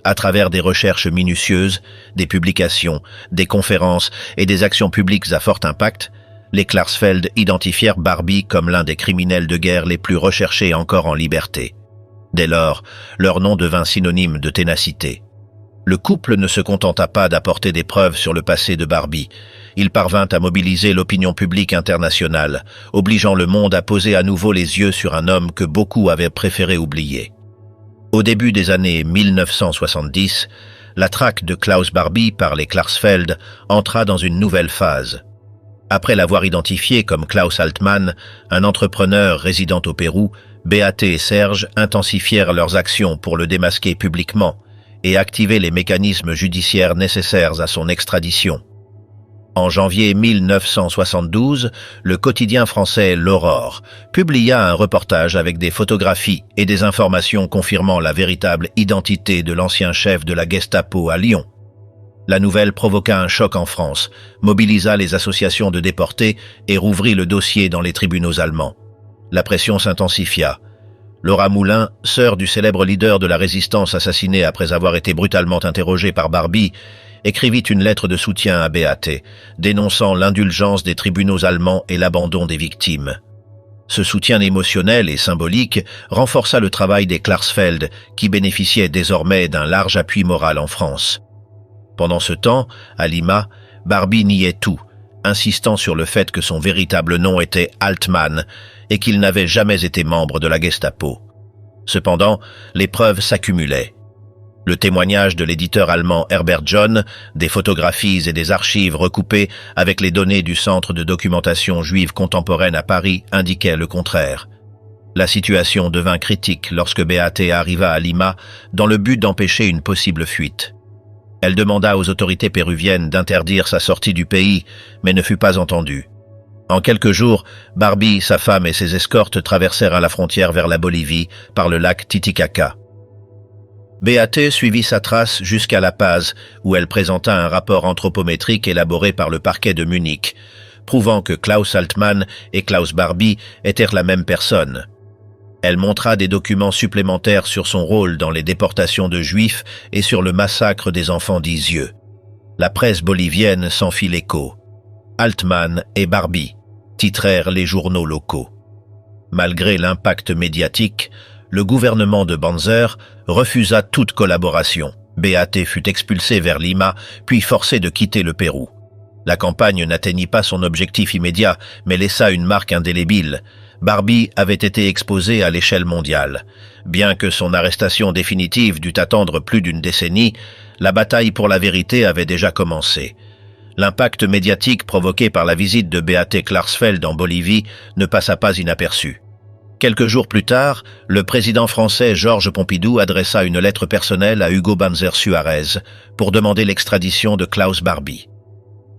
À travers des recherches minutieuses, des publications, des conférences et des actions publiques à fort impact, Les Klarsfeld identifièrent Barbie comme l'un des criminels de guerre les plus recherchés encore en liberté. Dès lors, leur nom devint synonyme de ténacité. Le couple ne se contenta pas d'apporter des preuves sur le passé de Barbie. Il parvint à mobiliser l'opinion publique internationale, obligeant le monde à poser à nouveau les yeux sur un homme que beaucoup avaient préféré oublier. Au début des années 1970, la traque de Klaus Barbie par les Klarsfeld entra dans une nouvelle phase. Après l'avoir identifié comme Klaus Altmann, un entrepreneur résidant au Pérou, Beaté et Serge intensifièrent leurs actions pour le démasquer publiquement et activer les mécanismes judiciaires nécessaires à son extradition. En janvier 1972, le quotidien français L'Aurore publia un reportage avec des photographies et des informations confirmant la véritable identité de l'ancien chef de la Gestapo à Lyon. La nouvelle provoqua un choc en France, mobilisa les associations de déportés et rouvrit le dossier dans les tribunaux allemands. La pression s'intensifia. Laura Moulin, sœur du célèbre leader de la résistance assassiné après avoir été brutalement interrogé par Barbie, écrivit une lettre de soutien à Beaté, dénonçant l'indulgence des tribunaux allemands et l'abandon des victimes. Ce soutien émotionnel et symbolique renforça le travail des Klarsfeld, qui bénéficiaient désormais d'un large appui moral en France. Pendant ce temps, à Lima, Barbie niait tout, insistant sur le fait que son véritable nom était Altmann et qu'il n'avait jamais été membre de la Gestapo. Cependant, les preuves s'accumulaient. Le témoignage de l'éditeur allemand Herbert John, des photographies et des archives recoupées avec les données du Centre de documentation juive contemporaine à Paris indiquait le contraire. La situation devint critique lorsque Beaté arriva à Lima dans le but d'empêcher une possible fuite. Elle demanda aux autorités péruviennes d'interdire sa sortie du pays, mais ne fut pas entendue. En quelques jours, Barbie, sa femme et ses escortes traversèrent à la frontière vers la Bolivie par le lac Titicaca. Beaté suivit sa trace jusqu'à La Paz, où elle présenta un rapport anthropométrique élaboré par le parquet de Munich, prouvant que Klaus Altmann et Klaus Barbie étaient la même personne. Elle montra des documents supplémentaires sur son rôle dans les déportations de Juifs et sur le massacre des enfants d'Isieux. La presse bolivienne s'en fit l'écho. Altmann et Barbie titrèrent les journaux locaux. Malgré l'impact médiatique, le gouvernement de Banzer refusa toute collaboration. Beaté fut expulsé vers Lima, puis forcé de quitter le Pérou. La campagne n'atteignit pas son objectif immédiat, mais laissa une marque indélébile. Barbie avait été exposée à l'échelle mondiale. Bien que son arrestation définitive dût attendre plus d'une décennie, la bataille pour la vérité avait déjà commencé. L'impact médiatique provoqué par la visite de Beaté Klarsfeld en Bolivie ne passa pas inaperçu. Quelques jours plus tard, le président français Georges Pompidou adressa une lettre personnelle à Hugo Banzer Suárez pour demander l'extradition de Klaus Barbie.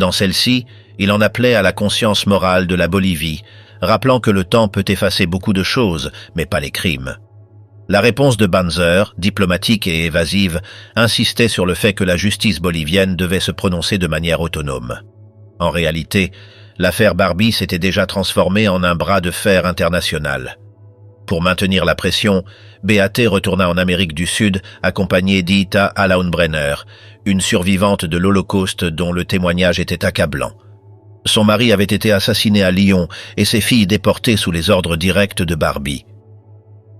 Dans celle-ci, il en appelait à la conscience morale de la Bolivie, rappelant que le temps peut effacer beaucoup de choses, mais pas les crimes. La réponse de Banzer, diplomatique et évasive, insistait sur le fait que la justice bolivienne devait se prononcer de manière autonome. En réalité, l'affaire Barbie s'était déjà transformée en un bras de fer international. Pour maintenir la pression, Beaté retourna en Amérique du Sud, accompagnée d'Ita Alaunbrenner, une survivante de l'Holocauste dont le témoignage était accablant. Son mari avait été assassiné à Lyon et ses filles déportées sous les ordres directs de Barbie.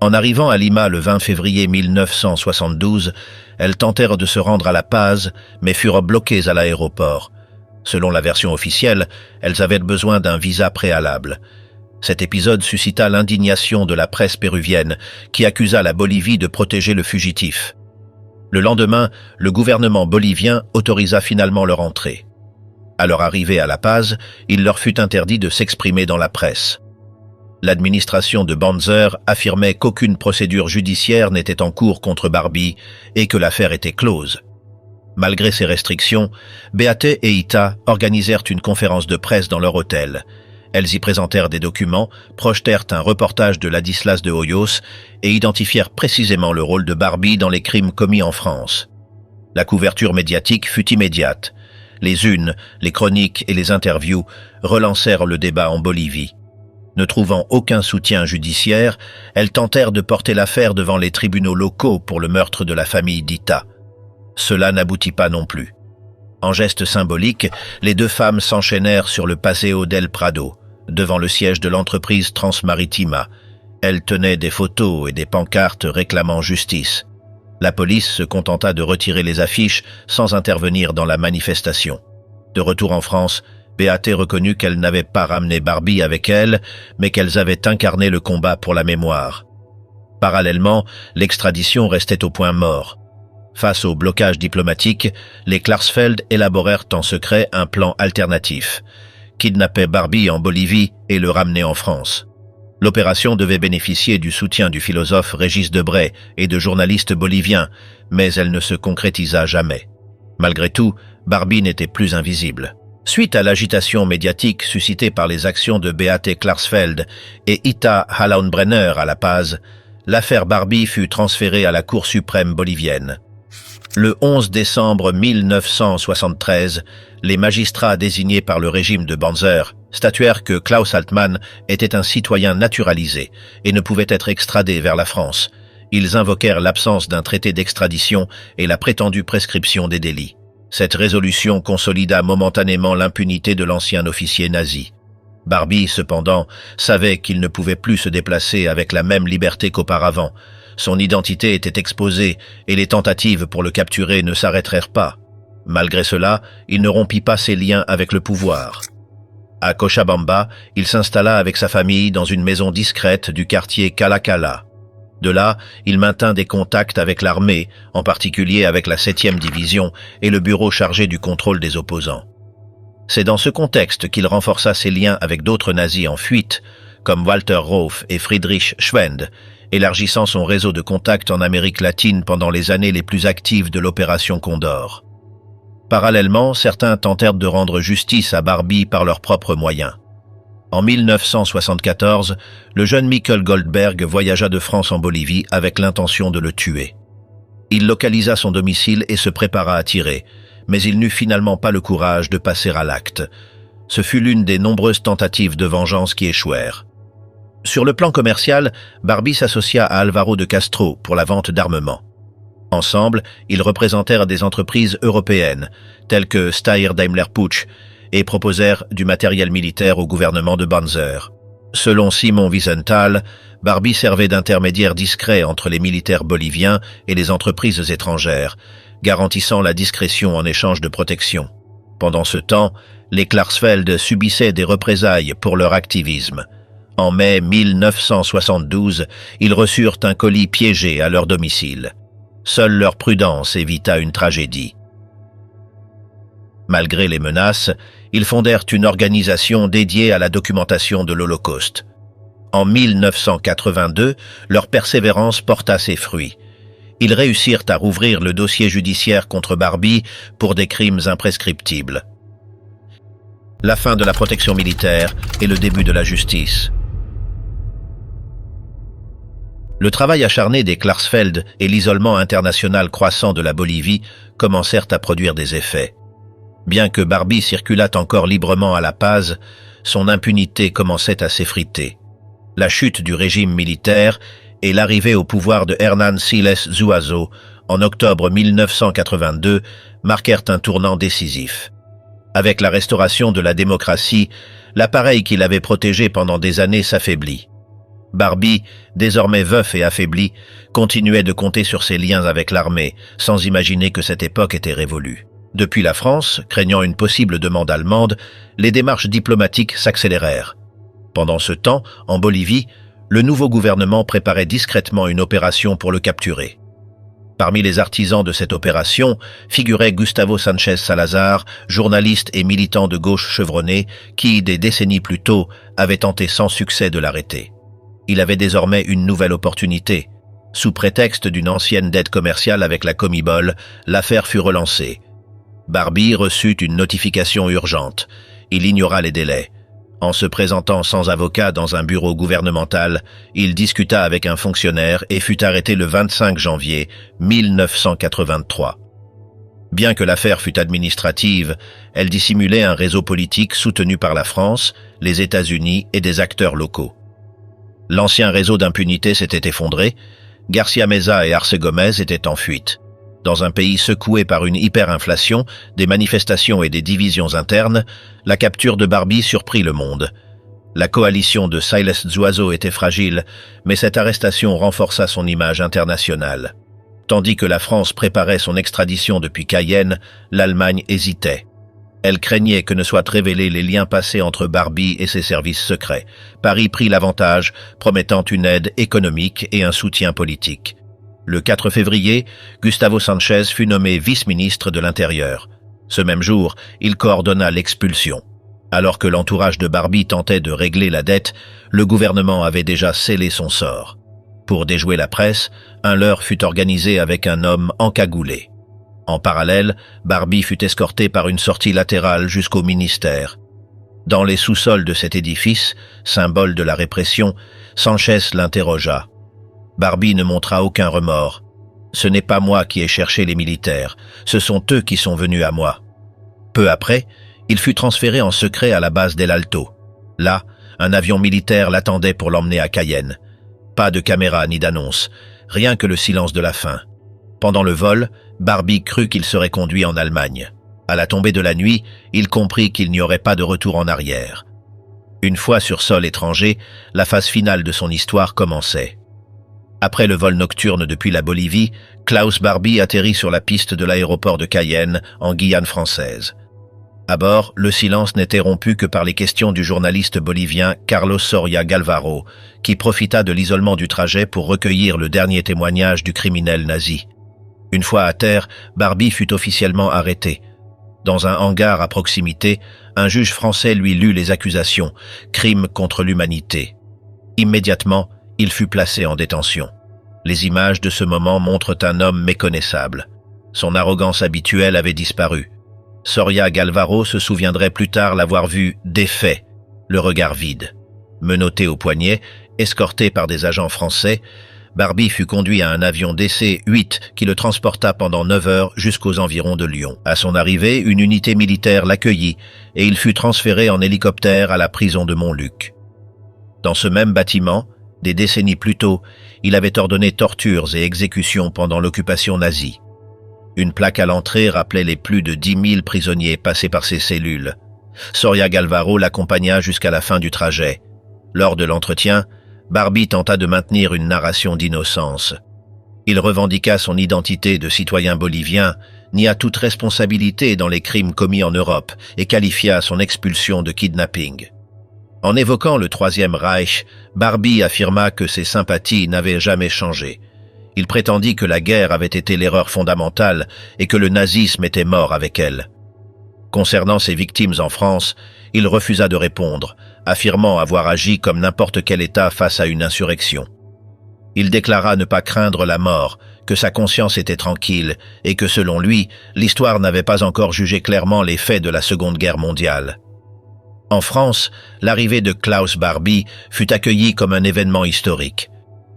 En arrivant à Lima le 20 février 1972, elles tentèrent de se rendre à La Paz, mais furent bloquées à l'aéroport. Selon la version officielle, elles avaient besoin d'un visa préalable. Cet épisode suscita l'indignation de la presse péruvienne, qui accusa la Bolivie de protéger le fugitif. Le lendemain, le gouvernement bolivien autorisa finalement leur entrée. À leur arrivée à La Paz, il leur fut interdit de s'exprimer dans la presse. L'administration de Banzer affirmait qu'aucune procédure judiciaire n'était en cours contre Barbie et que l'affaire était close. Malgré ces restrictions, Beaté et Ita organisèrent une conférence de presse dans leur hôtel. Elles y présentèrent des documents, projetèrent un reportage de Ladislas de Hoyos et identifièrent précisément le rôle de Barbie dans les crimes commis en France. La couverture médiatique fut immédiate. Les unes, les chroniques et les interviews relancèrent le débat en Bolivie. Ne trouvant aucun soutien judiciaire, elles tentèrent de porter l'affaire devant les tribunaux locaux pour le meurtre de la famille d'Ita. Cela n'aboutit pas non plus. En geste symbolique, les deux femmes s'enchaînèrent sur le Paseo del Prado, devant le siège de l'entreprise Transmaritima. Elles tenaient des photos et des pancartes réclamant justice. La police se contenta de retirer les affiches sans intervenir dans la manifestation. De retour en France, Beate reconnut qu'elle n'avait pas ramené Barbie avec elle, mais qu'elles avaient incarné le combat pour la mémoire. Parallèlement, l'extradition restait au point mort. Face au blocage diplomatique, les Klarsfeld élaborèrent en secret un plan alternatif. Kidnapper Barbie en Bolivie et le ramener en France. L'opération devait bénéficier du soutien du philosophe Régis Debray et de journalistes boliviens, mais elle ne se concrétisa jamais. Malgré tout, Barbie n'était plus invisible. Suite à l'agitation médiatique suscitée par les actions de Beate Klarsfeld et Ita Halaunbrenner à La Paz, l'affaire Barbie fut transférée à la Cour suprême bolivienne. Le 11 décembre 1973, les magistrats désignés par le régime de Banzer statuèrent que Klaus Altmann était un citoyen naturalisé et ne pouvait être extradé vers la France. Ils invoquèrent l'absence d'un traité d'extradition et la prétendue prescription des délits. Cette résolution consolida momentanément l'impunité de l'ancien officier nazi. Barbie, cependant, savait qu'il ne pouvait plus se déplacer avec la même liberté qu'auparavant. Son identité était exposée et les tentatives pour le capturer ne s'arrêtèrent pas. Malgré cela, il ne rompit pas ses liens avec le pouvoir. À Cochabamba, il s'installa avec sa famille dans une maison discrète du quartier Cala-Cala. De là, il maintint des contacts avec l'armée, en particulier avec la 7e division et le bureau chargé du contrôle des opposants. C'est dans ce contexte qu'il renforça ses liens avec d'autres nazis en fuite, comme Walter Rauff et Friedrich Schwend, élargissant son réseau de contacts en Amérique latine pendant les années les plus actives de l'opération Condor. Parallèlement, certains tentèrent de rendre justice à Barbie par leurs propres moyens. En 1974, le jeune Mikkel Goldberg voyagea de France en Bolivie avec l'intention de le tuer. Il localisa son domicile et se prépara à tirer, mais il n'eut finalement pas le courage de passer à l'acte. Ce fut l'une des nombreuses tentatives de vengeance qui échouèrent. Sur le plan commercial, Barbie s'associa à Alvaro de Castro pour la vente d'armements. Ensemble, ils représentèrent des entreprises européennes, telles que Steyr Daimler Puch, et proposèrent du matériel militaire au gouvernement de Banzer. Selon Simon Wiesenthal, Barbie servait d'intermédiaire discret entre les militaires boliviens et les entreprises étrangères, garantissant la discrétion en échange de protection. Pendant ce temps, les Klarsfeld subissaient des représailles pour leur activisme. En mai 1972, ils reçurent un colis piégé à leur domicile. Seule leur prudence évita une tragédie. Malgré les menaces, ils fondèrent une organisation dédiée à la documentation de l'Holocauste. En 1982, leur persévérance porta ses fruits. Ils réussirent à rouvrir le dossier judiciaire contre Barbie pour des crimes imprescriptibles. La fin de la protection militaire et le début de la justice. Le travail acharné des Klarsfeld et l'isolement international croissant de la Bolivie commencèrent à produire des effets. Bien que Barbie circulât encore librement à La Paz, son impunité commençait à s'effriter. La chute du régime militaire et l'arrivée au pouvoir de Hernán Siles Zuazo en octobre 1982 marquèrent un tournant décisif. Avec la restauration de la démocratie, l'appareil qui l'avait protégé pendant des années s'affaiblit. Barbie, désormais veuf et affaibli, continuait de compter sur ses liens avec l'armée, sans imaginer que cette époque était révolue. Depuis la France, craignant une possible demande allemande, les démarches diplomatiques s'accélérèrent. Pendant ce temps, en Bolivie, le nouveau gouvernement préparait discrètement une opération pour le capturer. Parmi les artisans de cette opération figurait Gustavo Sánchez Salazar, journaliste et militant de gauche chevronné, qui, des décennies plus tôt, avait tenté sans succès de l'arrêter. Il avait désormais une nouvelle opportunité. Sous prétexte d'une ancienne dette commerciale avec la Comibol, l'affaire fut relancée. Barbie reçut une notification urgente. Il ignora les délais. En se présentant sans avocat dans un bureau gouvernemental, il discuta avec un fonctionnaire et fut arrêté le 25 janvier 1983. Bien que l'affaire fût administrative, elle dissimulait un réseau politique soutenu par la France, les États-Unis et des acteurs locaux. L'ancien réseau d'impunité s'était effondré, Garcia Meza et Arce Gomez étaient en fuite. Dans un pays secoué par une hyperinflation, des manifestations et des divisions internes, la capture de Barbie surprit le monde. La coalition de Siles Zuazo était fragile, mais cette arrestation renforça son image internationale. Tandis que la France préparait son extradition depuis Cayenne, l'Allemagne hésitait. Elle craignait que ne soient révélés les liens passés entre Barbie et ses services secrets. Paris prit l'avantage, promettant une aide économique et un soutien politique. Le 4 février, Gustavo Sanchez fut nommé vice-ministre de l'Intérieur. Ce même jour, il coordonna l'expulsion. Alors que l'entourage de Barbie tentait de régler la dette, le gouvernement avait déjà scellé son sort. Pour déjouer la presse, un leurre fut organisé avec un homme encagoulé. En parallèle, Barbie fut escortée par une sortie latérale jusqu'au ministère. Dans les sous-sols de cet édifice, symbole de la répression, Sanchez l'interrogea. Barbie ne montra aucun remords. « Ce n'est pas moi qui ai cherché les militaires, ce sont eux qui sont venus à moi. » Peu après, il fut transféré en secret à la base d'El Alto. Là, un avion militaire l'attendait pour l'emmener à Cayenne. Pas de caméra ni d'annonce, rien que le silence de la faim. Pendant le vol, Barbie crut qu'il serait conduit en Allemagne. À la tombée de la nuit, il comprit qu'il n'y aurait pas de retour en arrière. Une fois sur sol étranger, la phase finale de son histoire commençait. Après le vol nocturne depuis la Bolivie, Klaus Barbie atterrit sur la piste de l'aéroport de Cayenne, en Guyane française. À bord, le silence n'était rompu que par les questions du journaliste bolivien Carlos Soria Galvaro, qui profita de l'isolement du trajet pour recueillir le dernier témoignage du criminel nazi. Une fois à terre, Barbie fut officiellement arrêté. Dans un hangar à proximité, un juge français lui lut les accusations, crimes contre l'humanité. Immédiatement, il fut placé en détention. Les images de ce moment montrent un homme méconnaissable. Son arrogance habituelle avait disparu. Soria Galvaro se souviendrait plus tard l'avoir vu défait, le regard vide. Menotté au poignet, escorté par des agents français, Barbie fut conduit à un avion DC-8 qui le transporta pendant 9 heures jusqu'aux environs de Lyon. À son arrivée, une unité militaire l'accueillit et il fut transféré en hélicoptère à la prison de Montluc. Dans ce même bâtiment, des décennies plus tôt, il avait ordonné tortures et exécutions pendant l'occupation nazie. Une plaque à l'entrée rappelait les plus de 10 000 prisonniers passés par ces cellules. Soria Galvaro l'accompagna jusqu'à la fin du trajet. Lors de l'entretien, Barbie tenta de maintenir une narration d'innocence. Il revendiqua son identité de citoyen bolivien, nia toute responsabilité dans les crimes commis en Europe et qualifia son expulsion de kidnapping. En évoquant le Troisième Reich, Barbie affirma que ses sympathies n'avaient jamais changé. Il prétendit que la guerre avait été l'erreur fondamentale et que le nazisme était mort avec elle. Concernant ses victimes en France, il refusa de répondre, affirmant avoir agi comme n'importe quel État face à une insurrection. Il déclara ne pas craindre la mort, que sa conscience était tranquille et que selon lui, l'histoire n'avait pas encore jugé clairement les faits de la Seconde Guerre mondiale. En France, l'arrivée de Klaus Barbie fut accueillie comme un événement historique.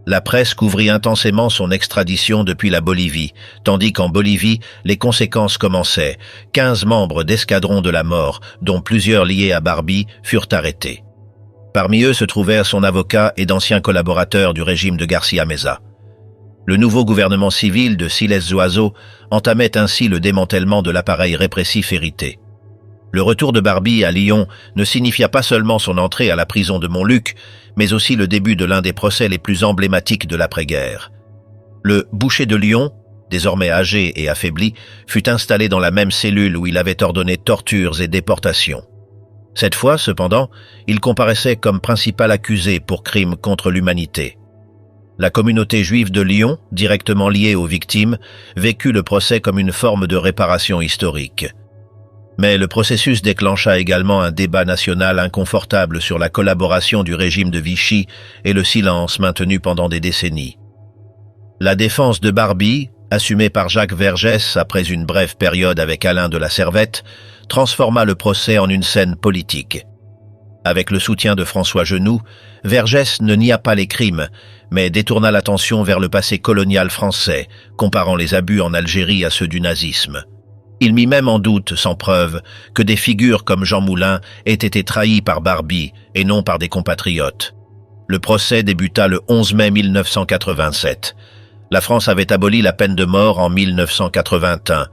La presse couvrit intensément son extradition depuis la Bolivie, tandis qu'en Bolivie, les conséquences commençaient. 15 membres d'escadron de la mort, dont plusieurs liés à Barbie, furent arrêtés. Parmi eux se trouvèrent son avocat et d'anciens collaborateurs du régime de Garcia Meza. Le nouveau gouvernement civil de Siles Zuazo entamait ainsi le démantèlement de l'appareil répressif hérité. Le retour de Barbie à Lyon ne signifia pas seulement son entrée à la prison de Montluc, mais aussi le début de l'un des procès les plus emblématiques de l'après-guerre. Le boucher de Lyon, désormais âgé et affaibli, fut installé dans la même cellule où il avait ordonné tortures et déportations. Cette fois, cependant, il comparaissait comme principal accusé pour crimes contre l'humanité. La communauté juive de Lyon, directement liée aux victimes, vécut le procès comme une forme de réparation historique. Mais le processus déclencha également un débat national inconfortable sur la collaboration du régime de Vichy et le silence maintenu pendant des décennies. La défense de Barbie, assumée par Jacques Vergès après une brève période avec Alain de la Servette, transforma le procès en une scène politique. Avec le soutien de François Genoux, Vergès ne nia pas les crimes, mais détourna l'attention vers le passé colonial français, comparant les abus en Algérie à ceux du nazisme. Il mit même en doute, sans preuve, que des figures comme Jean Moulin aient été trahies par Barbie et non par des compatriotes. Le procès débuta le 11 mai 1987. La France avait aboli la peine de mort en 1981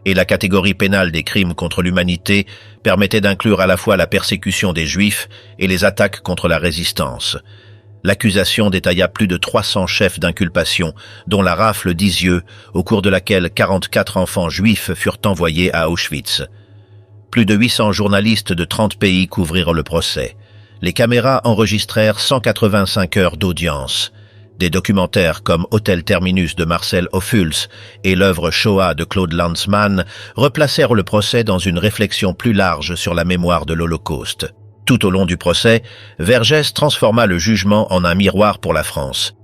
et la catégorie pénale des crimes contre l'humanité permettait d'inclure à la fois la persécution des Juifs et les attaques contre la résistance. L'accusation détailla plus de 300 chefs d'inculpation, dont la rafle d'Isieux, au cours de laquelle 44 enfants juifs furent envoyés à Auschwitz. Plus de 800 journalistes de 30 pays couvrirent le procès. Les caméras enregistrèrent 185 heures d'audience. Des documentaires comme Hôtel Terminus de Marcel Ophuls et l'œuvre Shoah de Claude Lanzmann replacèrent le procès dans une réflexion plus large sur la mémoire de l'Holocauste. Tout au long du procès, Vergès transforma le jugement en un miroir pour la France.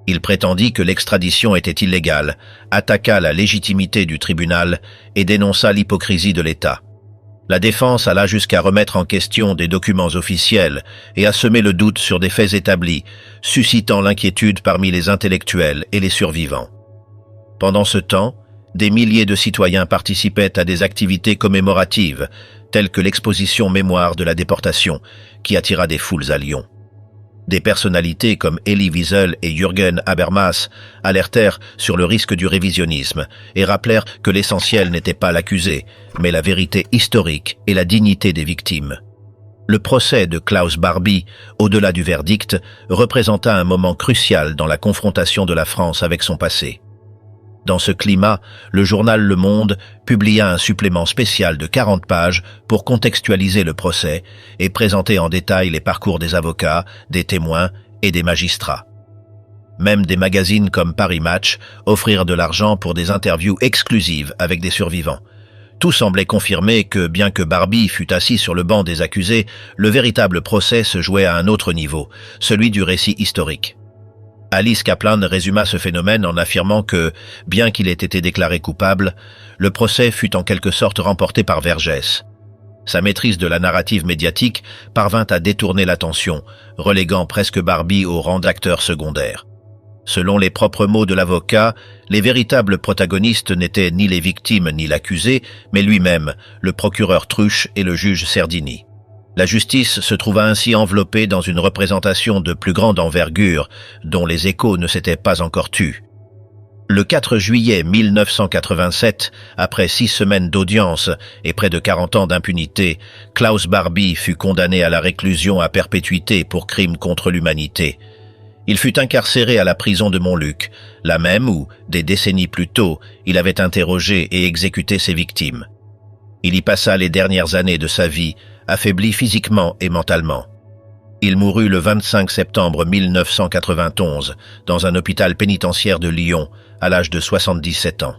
Il prétendit que l'extradition était illégale, attaqua la légitimité du tribunal et dénonça l'hypocrisie de l'État. La défense alla jusqu'à remettre en question des documents officiels et à semer le doute sur des faits établis, suscitant l'inquiétude parmi les intellectuels et les survivants. Pendant ce temps, des milliers de citoyens participaient à des activités commémoratives, telles que l'exposition mémoire de la déportation, qui attira des foules à Lyon. Des personnalités comme Elie Wiesel et Jürgen Habermas alertèrent sur le risque du révisionnisme et rappelèrent que l'essentiel n'était pas l'accusé, mais la vérité historique et la dignité des victimes. Le procès de Klaus Barbie, au-delà du verdict, représenta un moment crucial dans la confrontation de la France avec son passé. Dans ce climat, le journal Le Monde publia un supplément spécial de 40 pages pour contextualiser le procès et présenter en détail les parcours des avocats, des témoins et des magistrats. Même des magazines comme Paris Match offrirent de l'argent pour des interviews exclusives avec des survivants. Tout semblait confirmer que, bien que Barbie fût assis sur le banc des accusés, le véritable procès se jouait à un autre niveau, celui du récit historique. Alice Kaplan résuma ce phénomène en affirmant que, bien qu'il ait été déclaré coupable, le procès fut en quelque sorte remporté par Vergès. Sa maîtrise de la narrative médiatique parvint à détourner l'attention, reléguant presque Barbie au rang d'acteur secondaire. Selon les propres mots de l'avocat, les véritables protagonistes n'étaient ni les victimes ni l'accusé, mais lui-même, le procureur Truche et le juge Serdini. La justice se trouva ainsi enveloppée dans une représentation de plus grande envergure, dont les échos ne s'étaient pas encore tus. Le 4 juillet 1987, après 6 semaines d'audience et près de 40 ans d'impunité, Klaus Barbie fut condamné à la réclusion à perpétuité pour crimes contre l'humanité. Il fut incarcéré à la prison de Montluc, la même où, des décennies plus tôt, il avait interrogé et exécuté ses victimes. Il y passa les dernières années de sa vie, affaibli physiquement et mentalement. Il mourut le 25 septembre 1991 dans un hôpital pénitentiaire de Lyon à l'âge de 77 ans.